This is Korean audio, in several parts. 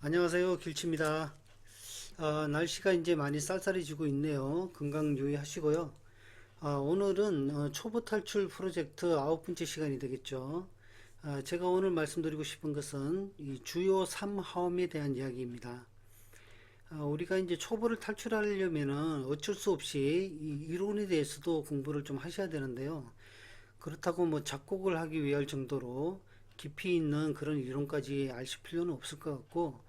안녕하세요. 길치입니다. 날씨가 이제 많이 쌀쌀해지고 있네요. 건강 유의하시고요. 오늘은 초보 탈출 프로젝트 9번째 시간이 되겠죠. 제가 오늘 말씀드리고 싶은 것은 이 주요 3화음에 대한 이야기입니다. 우리가 이제 초보를 탈출하려면은 어쩔 수 없이 이 이론에 대해서도 공부를 좀 하셔야 되는데요. 그렇다고 뭐 작곡을 하기 위할 정도로 깊이 있는 그런 이론까지 아실 필요는 없을 것 같고,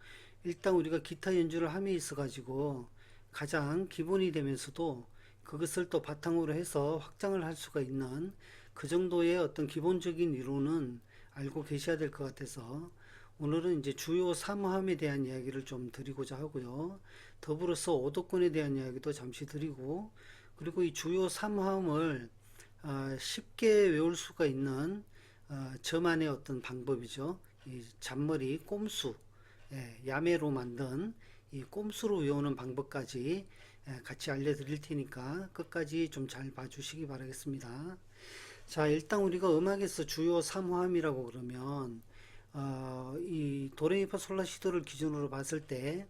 일단 우리가 기타 연주를 함에 있어 가지고 가장 기본이 되면서도 그것을 또 바탕으로 해서 확장을 할 수가 있는 그 정도의 어떤 기본적인 이론은 알고 계셔야 될 것 같아서 오늘은 이제 주요 삼함에 대한 이야기를 좀 드리고자 하고요. 더불어서 오도권에 대한 이야기도 잠시 드리고, 그리고 이 주요 삼함을 쉽게 외울 수가 있는 저만의 어떤 방법이죠. 이 잔머리 꼼수, 야매로 만든 이 꼼수로 외우는 방법까지 같이 알려드릴 테니까 끝까지 좀 잘 봐주시기 바라겠습니다. 자, 일단 우리가 음악에서 주요 3화음이라고 그러면 이 도레미파솔라시도를 기준으로 봤을 때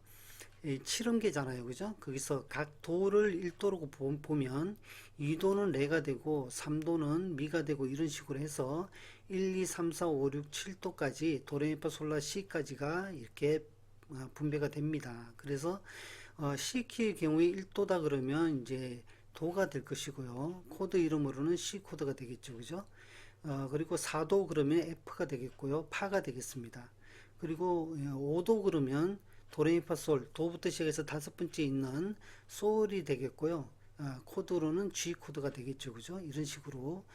7음계잖아요. 그죠? 거기서 각 도를 1도로 보면 2도는 레가 되고 3도는 미가 되고 이런 식으로 해서 1, 2, 3, 4, 5, 6, 7도까지 도레미파솔라 시까지가 이렇게 분배가 됩니다. 그래서 C키의 경우에 1도다 그러면 이제 도가 될 것이고요. 코드 이름으로는 C 코드가 되겠죠. 그죠? 그리고 4도 그러면 F가 되겠고요. 파가 되겠습니다. 그리고 5도 그러면 도레미파솔 도부터 시작해서 다섯 번째 있는 솔이 되겠고요. 코드로는 G 코드가 되겠죠. 그죠? 이런 식으로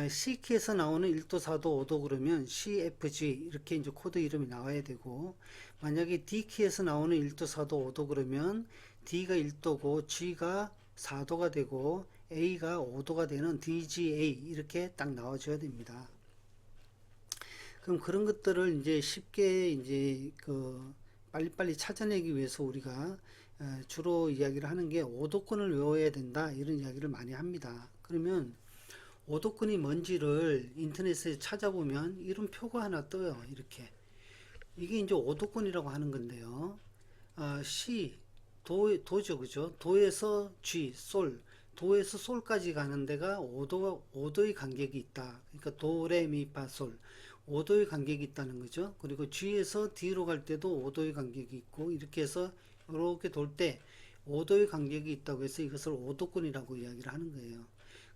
C키에서 나오는 1도, 4도, 5도 그러면 C, F, G 이렇게 이제 코드 이름이 나와야 되고, 만약에 D키에서 나오는 1도, 4도, 5도 그러면 D가 1도고 G가 4도가 되고 A가 5도가 되는 DGA 이렇게 딱 나와줘야 됩니다. 그럼 그런 것들을 이제 쉽게 이제 빨리빨리 찾아내기 위해서 우리가 주로 이야기를 하는 게 오도권을 외워야 된다 이런 이야기를 많이 합니다. 그러면 오도권이 뭔지를 인터넷에 찾아보면 이런 표가 하나 떠요. 이렇게. 이게 이제 오도권이라고 하는 건데요. C, 도죠. 그죠? 도에서 G, 솔. 도에서 솔까지 가는 데가 5도의 간격이 있다. 그러니까 도, 레, 미, 파, 솔. 5도의 간격이 있다는 거죠. 그리고 G에서 D로 갈 때도 5도의 간격이 있고, 이렇게 해서 이렇게 돌 때 5도의 간격이 있다고 해서 이것을 오도권이라고 이야기를 하는 거예요.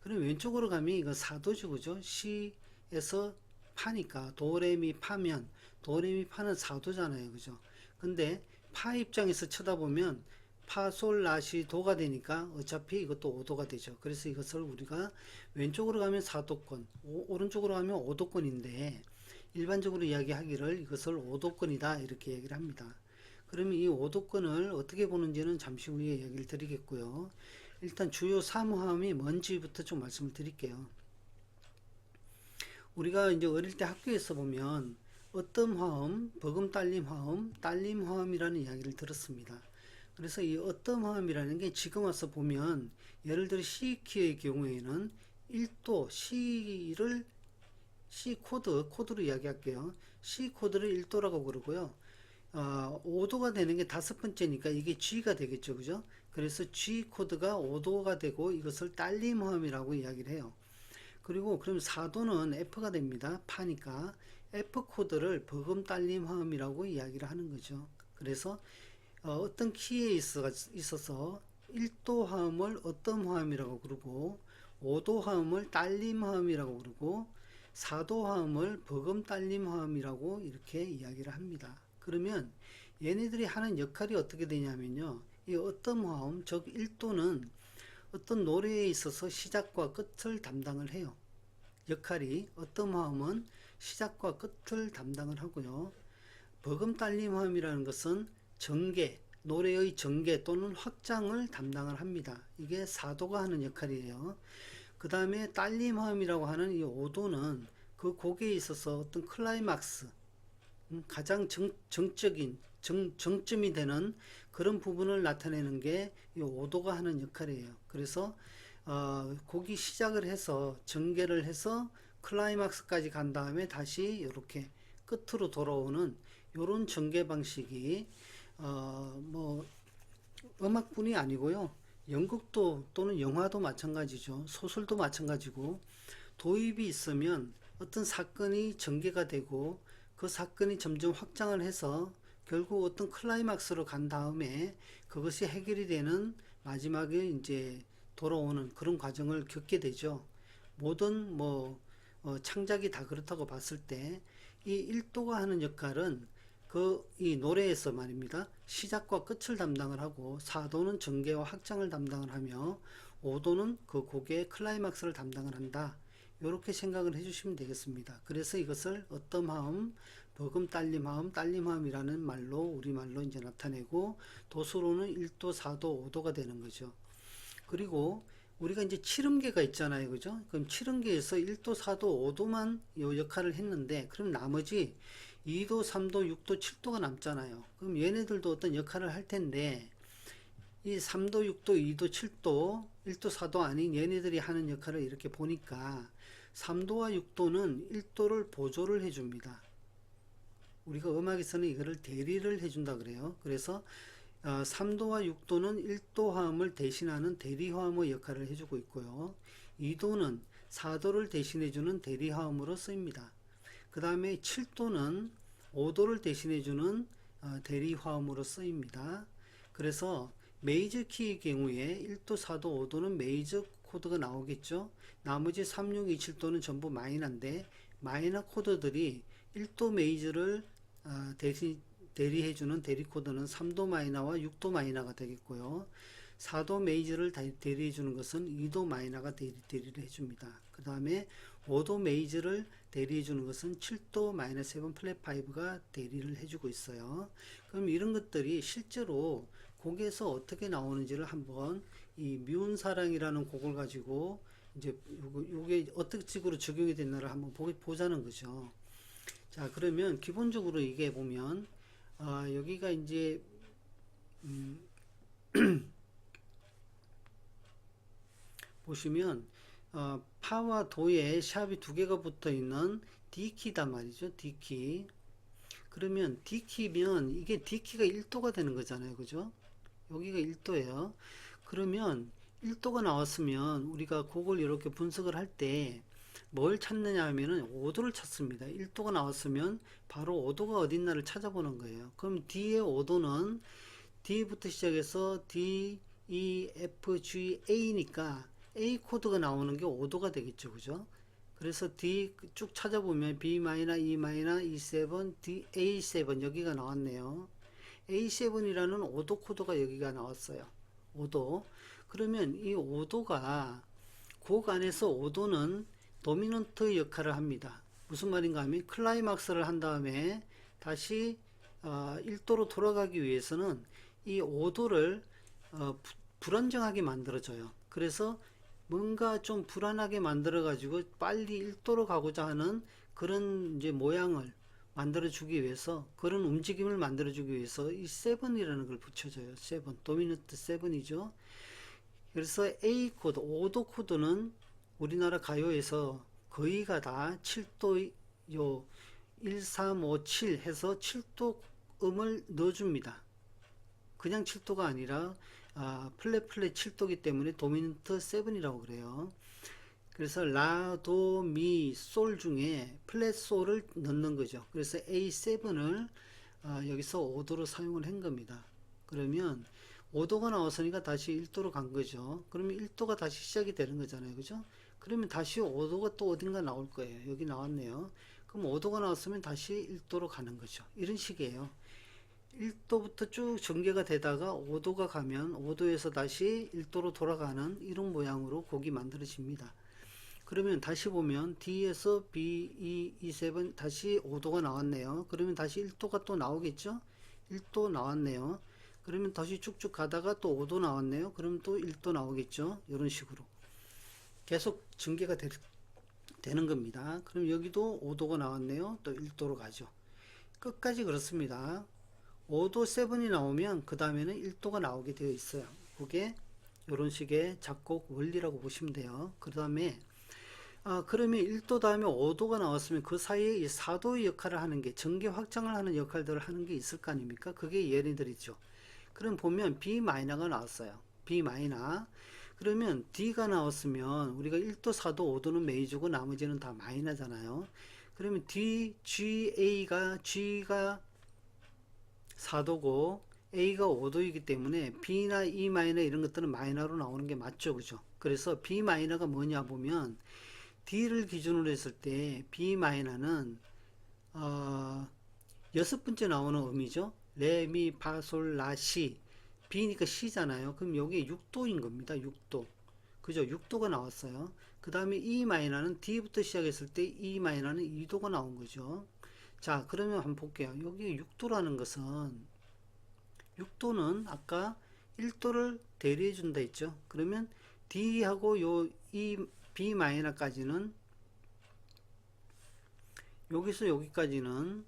그럼 왼쪽으로 가면 이거 4도죠. 그죠? C에서 파니까 도레미 파면 도레미 파는 4도잖아요. 그죠? 근데 파 입장에서 쳐다보면 파, 솔, 라, 시, 도가 되니까 어차피 이것도 5도가 되죠. 그래서 이것을 우리가 왼쪽으로 가면 4도권, 오른쪽으로 가면 5도권인데 일반적으로 이야기하기를 이것을 5도권이다 이렇게 얘기를 합니다. 그러면 이 5도권을 어떻게 보는지는 잠시 후에 얘기를 드리겠고요. 일단 주요 사무함이 뭔지부터 좀 말씀을 드릴게요. 우리가 이제 어릴 때 학교에서 보면 어떤 화음, 버금 딸림 화음, 딸림 화음이라는 이야기를 들었습니다. 그래서 이 어떤 화음이라는 게 지금 와서 보면 예를 들어 C키의 경우에는 1도 C를 C 코드로 이야기할게요. C 코드를 1도라고 그러고요. 5도가 되는 게 다섯 번째니까 이게 G가 되겠죠. 그죠? 그래서 G 코드가 5도가 되고 이것을 딸림화음이라고 이야기를 해요. 그리고 그럼 4도는 F가 됩니다. 파니까 F 코드를 버금 딸림화음이라고 이야기를 하는 거죠. 그래서 어떤 키에 있어서 1도 화음을 어떤 화음이라고 그러고 5도 화음을 딸림 화음이라고 그러고 4도 화음을 버금 딸림 화음이라고 이렇게 이야기를 합니다. 그러면 얘네들이 하는 역할이 어떻게 되냐면요. 이 어떤 화음, 즉 1도는 어떤 노래에 있어서 시작과 끝을 담당을 해요. 역할이 어떤 화음은 시작과 끝을 담당을 하고요. 버금 딸림 화음이라는 것은 전개, 노래의 전개 또는 확장을 담당을 합니다. 이게 4도가 하는 역할이에요. 그 다음에 딸림 화음이라고 하는 이 5도는 그 곡에 있어서 어떤 클라이막스, 가장 정적인 정점이 되는 그런 부분을 나타내는 게 이 5도가 하는 역할이에요. 그래서 곡이 시작을 해서 전개를 해서 클라이막스까지 간 다음에 다시 이렇게 끝으로 돌아오는 요런 전개 방식이 뭐 음악뿐이 아니고요. 연극도 또는 영화도 마찬가지죠. 소설도 마찬가지고 도입이 있으면 어떤 사건이 전개가 되고 그 사건이 점점 확장을 해서 결국 어떤 클라이막스로 간 다음에 그것이 해결이 되는 마지막에 이제 돌아오는 그런 과정을 겪게 되죠. 모든 뭐 창작이 다 그렇다고 봤을 때 이 1도가 하는 역할은 그 이 노래에서 말입니다. 시작과 끝을 담당을 하고 4도는 전개와 확장을 담당을 하며 5도는 그 곡의 클라이막스를 담당을 한다. 이렇게 생각을 해주시면 되겠습니다. 그래서 이것을 어떠마음, 버금 딸림하음, 딸림하음이라는 말로 우리말로 이제 나타내고 도수로는 1도, 4도, 5도가 되는 거죠. 그리고 우리가 이제 칠음계가 있잖아요. 그죠? 그럼 칠음계에서 1도, 4도, 5도만 요 역할을 했는데 그럼 나머지 2도, 3도, 6도, 7도가 남잖아요. 그럼 얘네들도 어떤 역할을 할 텐데 이 3도, 6도, 2도, 7도, 1도, 4도 아닌 얘네들이 하는 역할을 이렇게 보니까 3도와 6도는 1도를 보조를 해줍니다. 우리가 음악에서는 이거를 대리를 해준다 그래요. 그래서 3도와 6도는 1도 화음을 대신하는 대리 화음의 역할을 해주고 있고요. 2도는 4도를 대신해주는 대리 화음으로 쓰입니다. 그 다음에 7도는 5도를 대신해주는 대리 화음으로 쓰입니다. 그래서 메이저 키의 경우에 1도, 4도, 5도는 메이저 코드가 나오겠죠. 나머지 3, 6, 2, 7도는 전부 마이너인데 마이너 코드들이 1도 메이저를 대리해주는 대리 코드는 3도 마이너와 6도 마이너가 되겠고요. 4도 메이저를 대리해주는 것은 2도 마이너가 대리를 해줍니다. 그 다음에 5도 메이저를 대리해주는 것은 7도 마이너 7 플랫 5가 대리를 해주고 있어요. 그럼 이런 것들이 실제로 곡에서 어떻게 나오는지를 한번 이 미운 사랑이라는 곡을 가지고 이제 요게 어떤 식으로 적용이 됐나를 한번 보자는 거죠. 자, 그러면 기본적으로 이게 보면 여기가 이제 보시면 파와 도에 샵이 두 개가 붙어 있는 D키다 말이죠. D키. 그러면 D키면 이게 D키가 1도가 되는 거잖아요. 그죠? 여기가 1도예요. 그러면 1도가 나왔으면 우리가 그걸 이렇게 분석을 할 때 뭘 찾느냐 하면은 5도를 찾습니다. 1도가 나왔으면 바로 5도가 어딨나를 찾아보는 거예요. 그럼 D의 5도는 D부터 시작해서 D, E, F, G, A니까 A 코드가 나오는 게 5도가 되겠죠. 그죠? 그래서 D 쭉 찾아보면 B 마이너, E 마이너, E7, D, A7 여기가 나왔네요. A7이라는 5도 코드가 여기가 나왔어요. 5도. 그러면 이 5도가 곡 안에서 5도는 도미넌트 역할을 합니다. 무슨 말인가 하면 클라이막스를 한 다음에 다시 1도로 돌아가기 위해서는 이 5도를 불안정하게 만들어줘요. 그래서 뭔가 좀 불안하게 만들어 가지고 빨리 1도로 가고자 하는 그런 이제 모양을 만들어 주기 위해서 그런 움직임을 만들어 주기 위해서 이 7이라는 걸 붙여줘요. 7 도미넌트 7이죠. 그래서 A 코드 5도 코드는 우리나라 가요에서 거의가 다 7도 요 1, 3, 5, 7 해서 7도 음을 넣어줍니다. 그냥 7도가 아니라 플랫 7도기 때문에 도미넌트 7이라고 그래요. 그래서 라, 도, 미, 솔 중에 플랫 솔을 넣는 거죠. 그래서 A7을 여기서 5도로 사용을 한 겁니다. 그러면 5도가 나왔으니까 다시 1도로 간 거죠. 그러면 1도가 다시 시작이 되는 거잖아요. 그죠? 그러면 다시 5도가 또 어딘가 나올 거예요. 여기 나왔네요. 그럼 5도가 나왔으면 다시 1도로 가는 거죠. 이런 식이에요. 1도부터 쭉 전개가 되다가 5도가 가면 5도에서 다시 1도로 돌아가는 이런 모양으로 곡이 만들어집니다. 그러면 다시 보면 D에서 B, E, E7 다시 5도가 나왔네요. 그러면 다시 1도가 또 나오겠죠? 1도 나왔네요. 그러면 다시 쭉쭉 가다가 또 5도 나왔네요. 그러면 또 1도 나오겠죠? 이런 식으로 계속 전개가 되는 겁니다. 그럼 여기도 5도가 나왔네요. 또 1도로 가죠. 끝까지 그렇습니다. 5도 7이 나오면 그 다음에는 1도가 나오게 되어 있어요. 그게 이런 식의 작곡 원리라고 보시면 돼요. 그 다음에 그러면 1도 다음에 5도가 나왔으면 그 사이에 이 4도의 역할을 하는 게 전개 확장을 하는 역할들을 하는 게 있을 거 아닙니까? 그게 얘네들이죠. 그럼 보면 B 마이너가 나왔어요. B 마이너. 그러면 D가 나왔으면 우리가 1도, 4도, 5도는 메이저고 나머지는 다 마이너잖아요. 그러면 D, G가 4도고 A가 5도이기 때문에 B나 E 마이너 이런 것들은 마이너로 나오는 게 맞죠, 그죠? 그래서 B 마이너가 뭐냐 보면 D를 기준으로 했을 때 B 마이너는 어, 여섯 번째 나오는 음이죠. 레, 미, 파, 솔, 라, 시. B니까 C잖아요. 그럼 여기 6도인 겁니다. 6도. 그죠? 6도가 나왔어요. 그 다음에 E 마이너는 D부터 시작했을 때 E 마이너는 2도가 나온 거죠. 자, 그러면 한번 볼게요. 여기 6도라는 것은 6도는 아까 1도를 대리해 준다 했죠. 그러면 D하고 요 E B 마이너까지는 여기서 여기까지는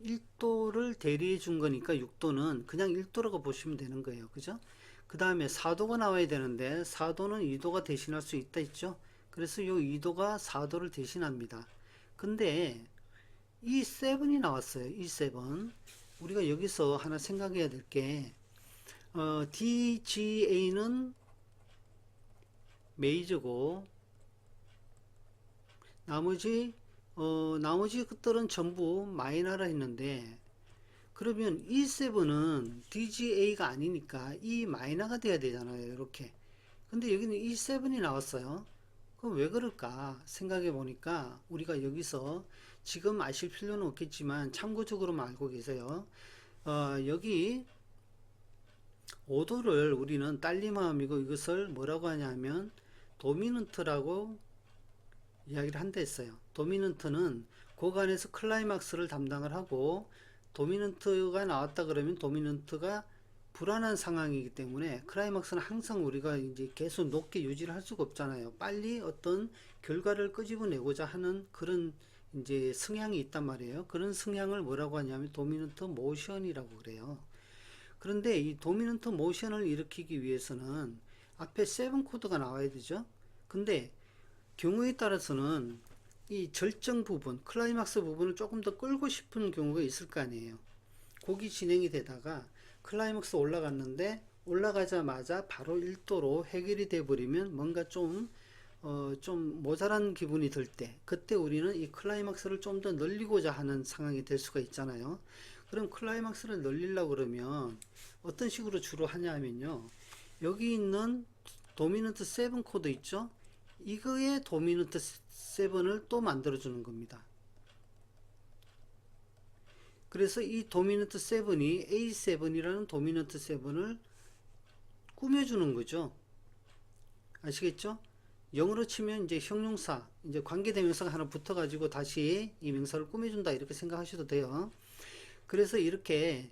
1도를 대리해 준 거니까 6도는 그냥 1도라고 보시면 되는 거예요. 그죠? 그 다음에 4도가 나와야 되는데 4도는 2도가 대신할 수 있다 했죠. 그래서 이 2도가 4도를 대신합니다. 근데 이 7이 나왔어요. 이 7. 우리가 여기서 하나 생각해야 될 게 DGA는 메이저고 나머지 것들은 전부 마이너라 했는데 그러면 E7은 DGA가 아니니까 E 마이너가 돼야 되잖아요. 이렇게. 근데 여기는 E7이 나왔어요. 그럼 왜 그럴까 생각해 보니까 우리가 여기서 지금 아실 필요는 없겠지만 참고적으로만 알고 계세요. 여기 5도를 우리는 딸림화음이고 이것을 뭐라고 하냐면 도미넌트라고 이야기를 한다 했어요. 도미넌트는 고간에서 클라이막스를 담당을 하고 도미넌트가 나왔다 그러면 도미넌트가 불안한 상황이기 때문에 클라이막스는 항상 우리가 이제 계속 높게 유지를 할 수가 없잖아요. 빨리 어떤 결과를 끄집어내고자 하는 그런 이제 성향이 있단 말이에요. 그런 성향을 뭐라고 하냐면 도미넌트 모션이라고 그래요. 그런데 이 도미넌트 모션을 일으키기 위해서는 앞에 7 코드가 나와야 되죠. 근데 경우에 따라서는 이 절정 부분, 클라이막스 부분을 조금 더 끌고 싶은 경우가 있을 거 아니에요. 곡이 진행이 되다가 클라이막스 올라갔는데 올라가자마자 바로 1도로 해결이 돼 버리면 뭔가 좀 모자란 기분이 들 때, 그때 우리는 이 클라이막스를 좀 더 늘리고자 하는 상황이 될 수가 있잖아요. 그럼 클라이막스를 늘리려고 그러면 어떤 식으로 주로 하냐면요. 여기 있는 도미넌트 7 코드 있죠? 이거의 도미넌트 7을 또 만들어주는 겁니다. 그래서 이 도미넌트 7이 A7이라는 도미넌트 7을 꾸며주는 거죠. 아시겠죠? 영어로 치면 이제 형용사, 이제 관계대명사가 하나 붙어가지고 다시 이 명사를 꾸며준다 이렇게 생각하셔도 돼요. 그래서 이렇게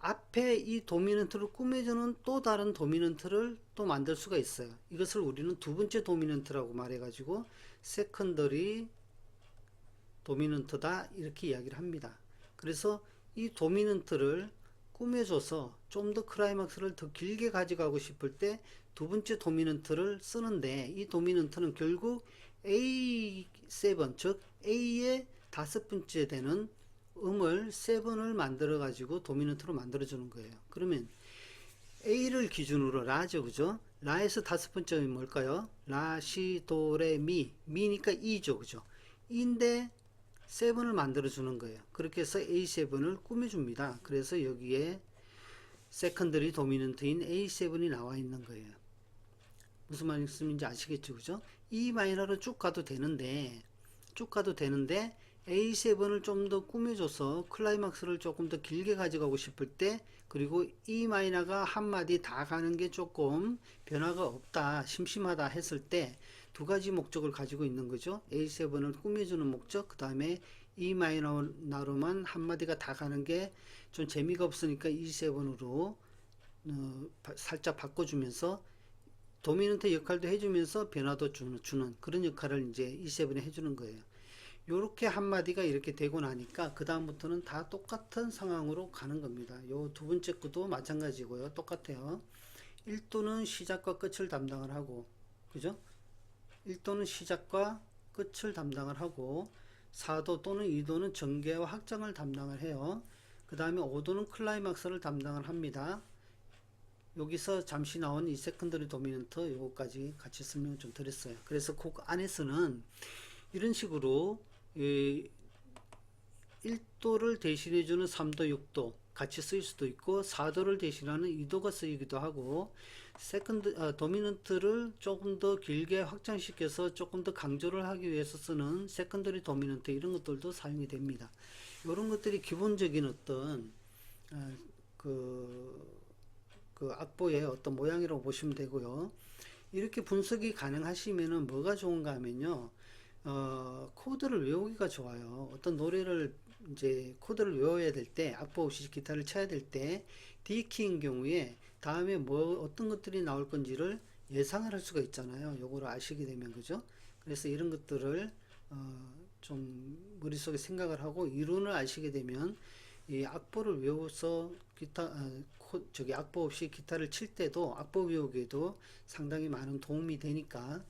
앞에 이 도미넌트를 꾸며주는 또 다른 도미넌트를 또 만들 수가 있어요. 이것을 우리는 두 번째 도미넌트라고 말해가지고 세컨더리 도미넌트다 이렇게 이야기를 합니다. 그래서 이 도미넌트를 꾸며줘서 좀 더 클라이막스를 더 길게 가져가고 싶을 때 두 번째 도미넌트를 쓰는데 이 도미넌트는 결국 A7 즉 A의 다섯 번째 되는 음을 7을 만들어 가지고 도미넌트로 만들어 주는 거예요. 그러면 A를 기준으로 라죠, 그죠? 라에서 다섯 번째 음이 뭘까요? 라, 시, 도, 레, 미. 미니까 E죠, 그죠? E인데 7을 만들어 주는 거예요. 그렇게 해서 A7을 꾸며줍니다. 그래서 여기에 세컨더리 도미넌트인 A7이 나와 있는 거예요. 무슨 말씀인지 아시겠죠, 그죠? E 마이너로 쭉 가도 되는데 A7을 좀 더 꾸며줘서 클라이막스를 조금 더 길게 가져가고 싶을 때, 그리고 E 마이너가 한마디 다 가는 게 조금 변화가 없다, 심심하다 했을 때 두 가지 목적을 가지고 있는 거죠. A7을 꾸며주는 목적, 그 다음에 E 마이너로만 한마디가 다 가는 게 좀 재미가 없으니까 E7으로 살짝 바꿔주면서 도미넌트 역할도 해주면서 변화도 주는 그런 역할을 이제 E7에 해주는 거예요. 요렇게 한마디가 이렇게 되고 나니까 그 다음부터는 다 똑같은 상황으로 가는 겁니다. 요 두 번째 것도 마찬가지고요. 똑같아요. 1도는 시작과 끝을 담당을 하고 그죠? 1도는 시작과 끝을 담당을 하고 4도 또는 2도는 전개와 확장을 담당을 해요. 그 다음에 5도는 클라이막스를 담당을 합니다. 여기서 잠시 나온 이 세컨더리 도미넌트 요거까지 같이 설명 좀 드렸어요. 그래서 곡 안에서는 이런 식으로 1도를 대신해주는 3도, 6도 같이 쓰일 수도 있고 4도를 대신하는 2도가 쓰이기도 하고 도미넌트를 조금 더 길게 확장시켜서 조금 더 강조를 하기 위해서 쓰는 세컨더리 도미넌트 이런 것들도 사용이 됩니다. 이런 것들이 기본적인 어떤 어, 그, 그 악보의 어떤 모양이라고 보시면 되고요. 이렇게 분석이 가능하시면은 뭐가 좋은가 하면요. 코드를 외우기가 좋아요. 어떤 노래를 이제 코드를 외워야 될 때, 악보 없이 기타를 쳐야 될 때, D키인 경우에 다음에 뭐 어떤 것들이 나올 건지를 예상을 할 수가 있잖아요. 요거를 아시게 되면 그죠? 그래서 이런 것들을 좀 머릿속에 생각을 하고 이론을 아시게 되면 이 악보를 외워서 저기 악보 없이 기타를 칠 때도 악보 외우기에도 상당히 많은 도움이 되니까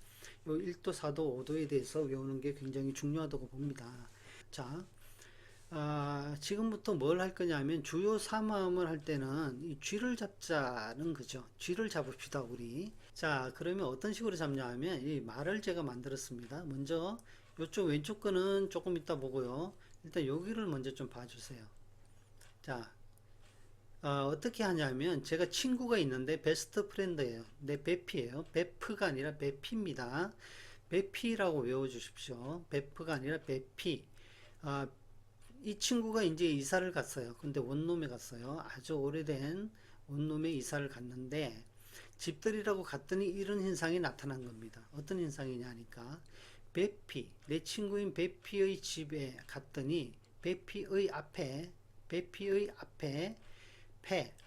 요 1도, 4도, 5도에 대해서 외우는 게 굉장히 중요하다고 봅니다. 자, 지금부터 뭘 할 거냐면 주요 3화음을 할 때는 이 G를 잡자는 거죠. G를 잡읍시다, 우리. 자, 그러면 어떤 식으로 잡냐 하면 이 말을 제가 만들었습니다. 먼저 이쪽 왼쪽 거는 조금 이따 보고요. 일단 여기를 먼저 좀 봐주세요. 자, 어떻게 하냐면 제가 친구가 있는데 베스트 프렌드예요. 내 베피예요. 베프가 아니라 베피입니다. 베피라고 외워주십시오. 베프가 아니라 베피. 아, 이 친구가 이제 이사를 갔어요. 근데 원룸에 갔어요. 아주 오래된 원룸에 이사를 갔는데 집들이라고 갔더니 이런 현상이 나타난 겁니다. 어떤 현상이냐 하니까 베피, 내 친구인 베피의 집에 갔더니 베피의 앞에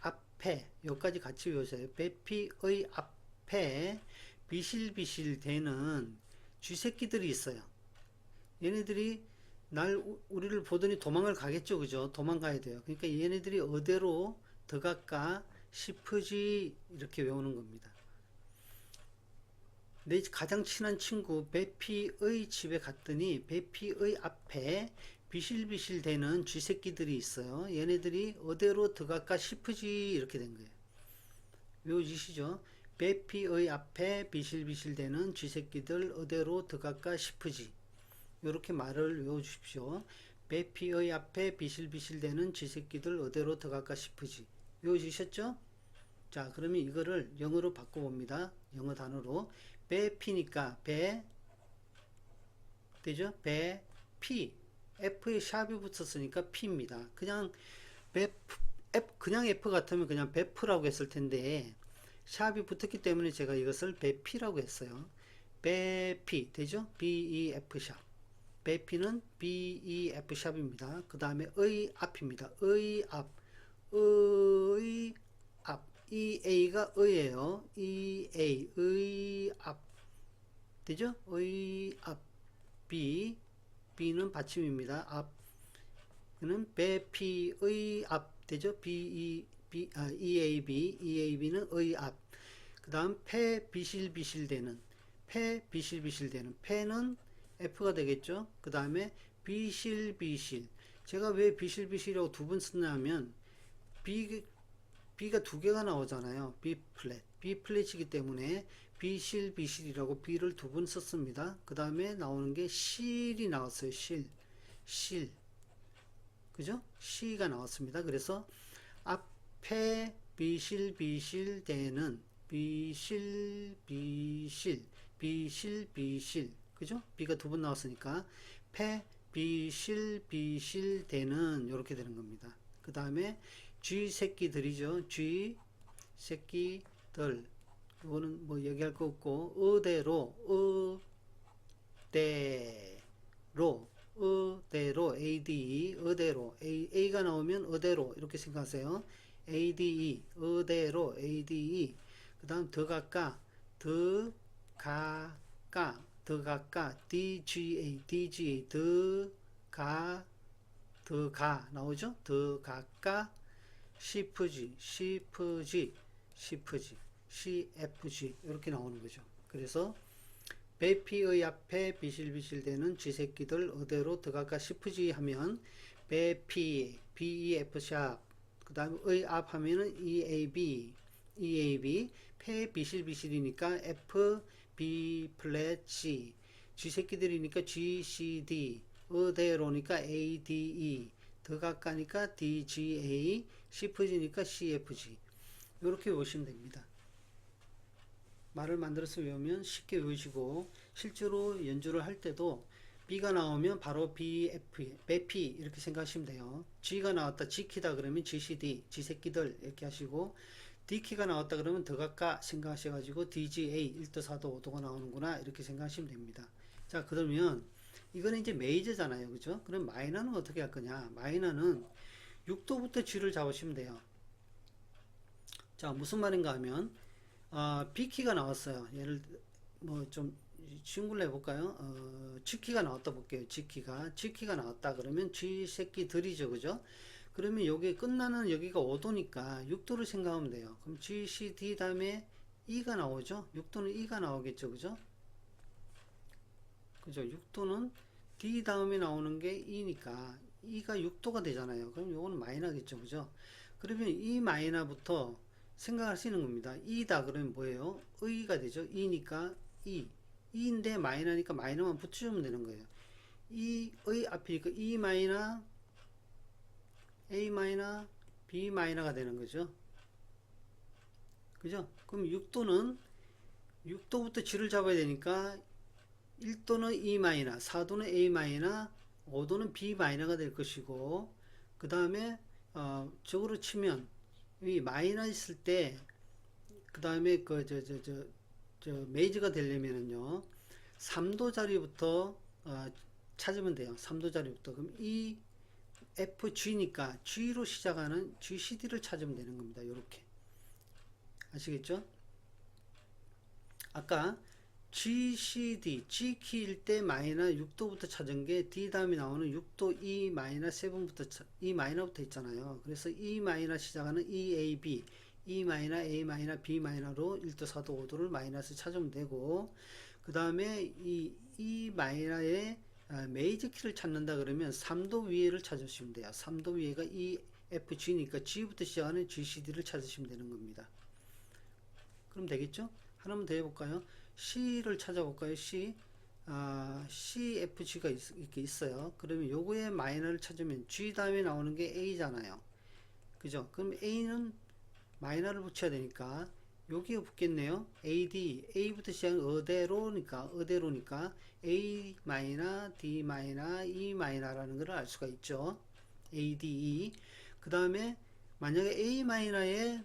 앞에 여기까지 같이 외우세요. 베피의 앞에 비실비실 대는 쥐새끼들이 있어요. 얘네들이 우리를 보더니 도망을 가겠죠. 그죠? 도망가야 돼요. 그러니까 얘네들이 어디로 더 갈까 싶으지 이렇게 외우는 겁니다. 내 가장 친한 친구 베피의 집에 갔더니 베피의 앞에 비실비실 대는 쥐새끼들이 있어요. 얘네들이 어디로 들어갈까 싶으지 이렇게 된 거예요. 외워지시죠? 베피의 앞에 비실비실 대는 쥐새끼들 어디로 들어갈까 싶으지. 이렇게 말을 외워주십시오. 베피의 앞에 비실비실 대는 쥐새끼들 어디로 들어갈까 싶으지. 외워지셨죠? 자, 그러면 이거를 영어로 바꿔봅니다. 영어 단어로. 베피니까 배 되죠? 배 피 F에 샵이 붙었으니까 P입니다. 그냥 그냥 F 같으면 그냥 베프라고 했을 텐데 샵이 붙었기 때문에 제가 이것을 베피라고 했어요. 베피 되죠? BEF 샵. 베피는 BEF 샵입니다. 그 다음에 의 앞입니다. 의 앞. 의 앞. EA가 의예요. EA 의 앞. 되죠? 의 앞. B는 받침입니다. 앞. 는 배피의 앞 되죠? EAB는 의 앞. 그 다음 비실비실대는 패는 F가 되겠죠? 그 다음에 비실비실. 제가 왜 비실비실이라고 두 번 쓰냐면 B가 두 개가 나오잖아요. B 플랫이기 때문에 비실비실이라고 B를 두 번 썼습니다. 그 다음에 나오는 게 실이 나왔어요. 실. 그죠? 시가 나왔습니다. 그래서 앞에 비실비실 대는 비실비실 그죠? B가 두 번 나왔으니까 비실비실 대는 이렇게 되는 겁니다. 그 다음에 쥐 새끼들이죠. 쥐 새끼들 이거는 뭐 얘기할 거 없고 어대로 ADE 어대로 A가 나오면 어대로 이렇게 생각하세요. ADE 어대로 ADE 그 다음 더 가까 DGA 더 가 나오죠. 더 가까 CFG 이렇게 나오는 거죠. 그래서 배피의 앞에 비실비실대는 쥐새끼들 어디로 들어갈까 싶으지 하면 배피 BEF 샵 그 다음에 의 앞 하면은 EAB 패 비실비실이니까 F B 플랫 C 쥐새끼들이니까 G C D 어디로니까 A D E 더 가까니까 D G A 싶어지니까 C F G 이렇게 외우시면 됩니다. 말을 만들어서 외우면 쉽게 외우시고 실제로 연주를 할 때도 B가 나오면 바로 B, F, 배피 이렇게 생각하시면 돼요. G가 나왔다, G키다 그러면 GCD, G새끼들 이렇게 하시고 D키가 나왔다 그러면 더 가까 생각하셔가지고 DGA 1도, 4도, 5도가 나오는구나 이렇게 생각하시면 됩니다. 자 그러면 이거는 이제 메이저잖아요. 그죠? 그럼 마이너는 어떻게 할 거냐? 마이너는 6도부터 G를 잡으시면 돼요. 자 무슨 말인가 하면 B키가 나왔어요. 예를 뭐 좀 쉬운 걸로 해볼까요? G키가 나왔다 볼게요. G키가 나왔다 그러면 G 새끼들이죠. 그죠? 그러면 여기 끝나는 여기가 5도니까 6도를 생각하면 돼요. 그럼 G, C, D 다음에 E가 나오죠? 6도는 E가 나오겠죠. 그죠? 그죠? 6도는 D 다음에 나오는 게 E니까 E가 6도가 되잖아요. 그럼 요거는 마이너겠죠. 그죠? 그러면 이 마이너부터 생각하시는 겁니다. E다 그러면 뭐예요? 의가 되죠. E니까 E. E인데 마이너니까 마이너만 붙여주면 되는 거예요. E의 앞이니까 E 마이너, A 마이너, B 마이너가 되는 거죠. 그죠? 그럼 6도부터 G를 잡아야 되니까 1도는 E 마이너, 4도는 A 마이너, 5도는 B 마이너가 될 것이고 그 다음에 적으로 치면 이 마이너 있을 때 그 다음에 메이저가 되려면은요 3도 자리부터 찾으면 돼요. 3도 자리부터 그럼 E F G니까 G로 시작하는 G C D를 찾으면 되는 겁니다. 이렇게 아시겠죠? 아까 G C D G 키일 때 마이너 6도부터 찾은 게 D 다음에 나오는 6도 E 마이너 7부터 E 마이너부터 있잖아요. 그래서 E 마이너 시작하는 E A B E 마이너 A 마이너 B 마이너로 1도 4도 5도를 마이너스 찾으면 되고 그 다음에 이 E 마이너의 메이저 키를 찾는다 그러면 3도 위에를 찾으시면 돼요. 3도 위에가 E F G니까 G부터 시작하는 G C D를 찾으시면 되는 겁니다. 그럼 되겠죠? 하나만 더 해볼까요? C를 찾아볼까요? C. C, F, G가 이렇게 있어요. 그러면 요거의 마이너를 찾으면 G 다음에 나오는 게 A잖아요. 그죠? 그럼 A는 마이너를 붙여야 되니까 여기에 붙겠네요. AD, A부터 시작은 어대로니까 A 마이너, D 마이너, E 마이너라는 걸 알 수가 있죠. ADE. 그 다음에 만약에 A 마이너에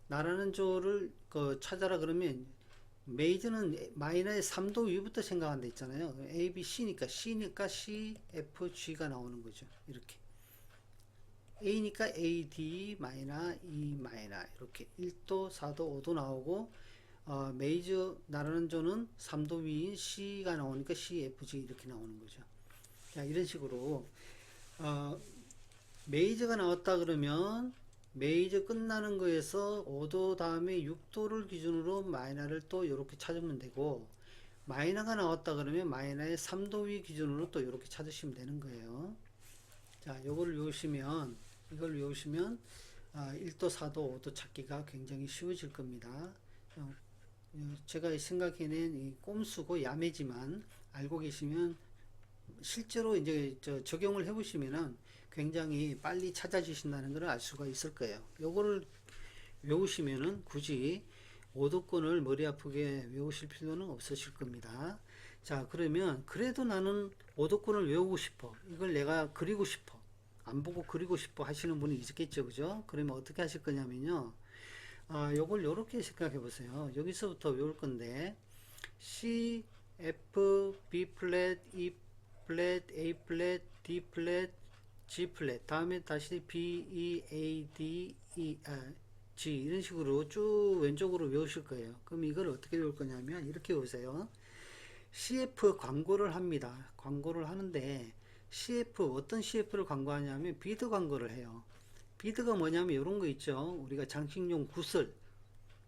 나라는 조를 찾아라 그러면 메이저는 마이너의 3도 위부터 생각한다 했잖아요. A, B, C니까 C, F, G가 나오는 거죠. 이렇게 A니까 A, D 마이너, E 마이너 이렇게 1도, 4도, 5도 나오고 메이저 나라는 조는 3도 위인 C가 나오니까 C, F, G 이렇게 나오는 거죠. 자, 이런 식으로 메이저가 나왔다 그러면 메이저 끝나는 거에서 5도 다음에 6도를 기준으로 마이너를 또 이렇게 찾으면 되고 마이너가 나왔다 그러면 마이너의 3도 위 기준으로 또 이렇게 찾으시면 되는 거예요. 자, 이걸 외우시면 1도, 4도, 5도 찾기가 굉장히 쉬워질 겁니다. 제가 생각해낸 이 꼼수고 야매지만 알고 계시면 실제로 이제 적용을 해보시면은 굉장히 빨리 찾아주신다는 걸 알 수가 있을 거예요. 요거를 외우시면은 굳이 오도권을 머리 아프게 외우실 필요는 없으실 겁니다. 자, 그러면 그래도 나는 오도권을 외우고 싶어. 이걸 내가 그리고 싶어. 안 보고 그리고 싶어 하시는 분이 있겠죠. 그죠? 그러면 어떻게 하실 거냐면요. 요걸 요렇게 생각해 보세요. 여기서부터 외울 건데 C, F, B 플랫, E 플랫, A 플랫, D 플랫, G 플랫 다음에 다시 B, E, A, D, E, G 이런 식으로 쭉 왼쪽으로 외우실 거예요. 그럼 이걸 어떻게 외울 거냐면 이렇게 외우세요. CF 광고를 합니다. 광고를 하는데 CF 어떤 CF를 광고하냐면 비드 광고를 해요. 비드가 뭐냐면 이런 거 있죠. 우리가 장식용 구슬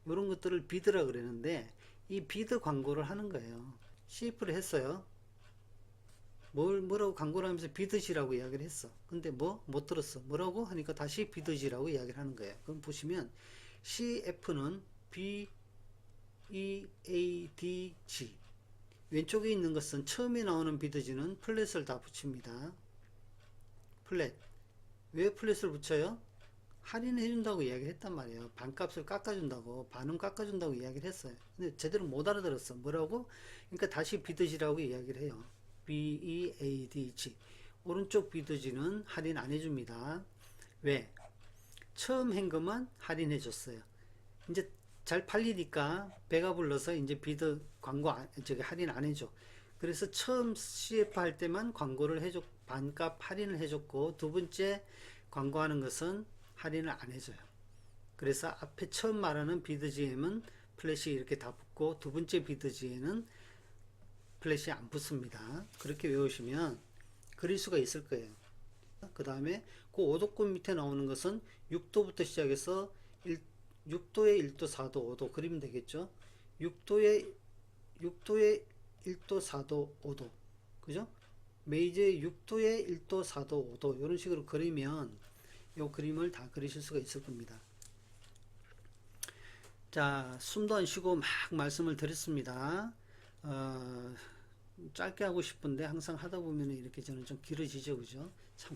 이런 것들을 비드라 그러는데 이 비드 광고를 하는 거예요. CF를 했어요. 뭐라고 광고를 하면서 비드시라고 이야기를 했어. 근데 못 들었어. 뭐라고 하니까 다시 비드시라고 이야기를 하는 거예요. 그럼 보시면 CF는 BEADG. 왼쪽에 있는 것은 처음에 나오는 비드지는 플랫을 다 붙입니다. 플랫. 왜 플랫을 붙여요? 할인해준다고 이야기를 했단 말이에요. 반값을 깎아준다고, 반은 깎아준다고 이야기를 했어요. 근데 제대로 못 알아들었어. 뭐라고? 그러니까 다시 비드지라고 이야기를 해요. BEADG. 오른쪽 비드지는 할인 안 해줍니다. 왜? 처음 한 것만 할인해줬어요. 이제 잘 팔리니까 배가 불러서 이제 비드 광고 저기 할인 안 해줘. 그래서 처음 CF 할 때만 광고를 해줬, 반값 할인을 해줬고, 두 번째 광고하는 것은 할인을 안 해줘요. 그래서 앞에 처음 말하는 비드GM은 플래시 이렇게 다 붙고, 두 번째 비드GM은 플래시 안 붙습니다. 그렇게 외우시면 그릴 수가 있을 거예요. 그 다음에 그 5도권 밑에 나오는 것은 6도부터 시작해서 6도에 1도, 4도, 5도 그리면 되겠죠. 6도에 1도, 4도, 5도. 그죠? 메이저의 6도에 1도, 4도, 5도 이런 식으로 그리면 이 그림을 다 그리실 수가 있을 겁니다. 자, 숨도 안 쉬고 막 말씀을 드렸습니다. 짧게 하고 싶은데 항상 하다 보면 이렇게 저는 좀 길어지죠, 그죠? 참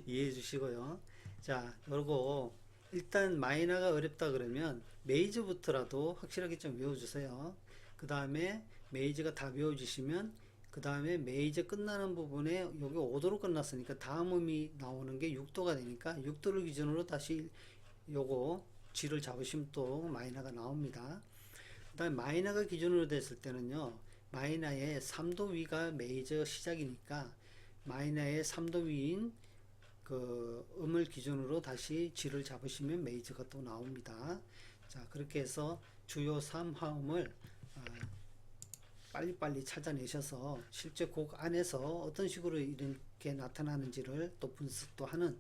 이해해 주시고요. 자, 그리고 일단 마이너가 어렵다 그러면 메이저부터라도 확실하게 좀 외워주세요. 그 다음에 메이저가 다 외워주시면 그 다음에 메이저 끝나는 부분에 여기 5도로 끝났으니까 다음 음이 나오는 게 6도가 되니까 6도를 기준으로 다시 요거 G를 잡으시면 또 마이너가 나옵니다. 그 다음에 마이너가 기준으로 됐을 때는요, 마이너의 3도 위가 메이저 시작이니까 마이너의 3도 위인 그 음을 기준으로 다시 G를 잡으시면 메이저가 또 나옵니다. 자, 그렇게 해서 주요 3화음을 빨리빨리 찾아내셔서 실제 곡 안에서 어떤 식으로 이렇게 나타나는지를 또 분석도 하는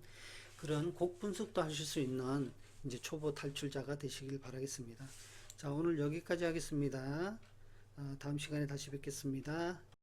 그런 곡 분석도 하실 수 있는 이제 초보 탈출자가 되시길 바라겠습니다. 자, 오늘 여기까지 하겠습니다. 다음 시간에 다시 뵙겠습니다.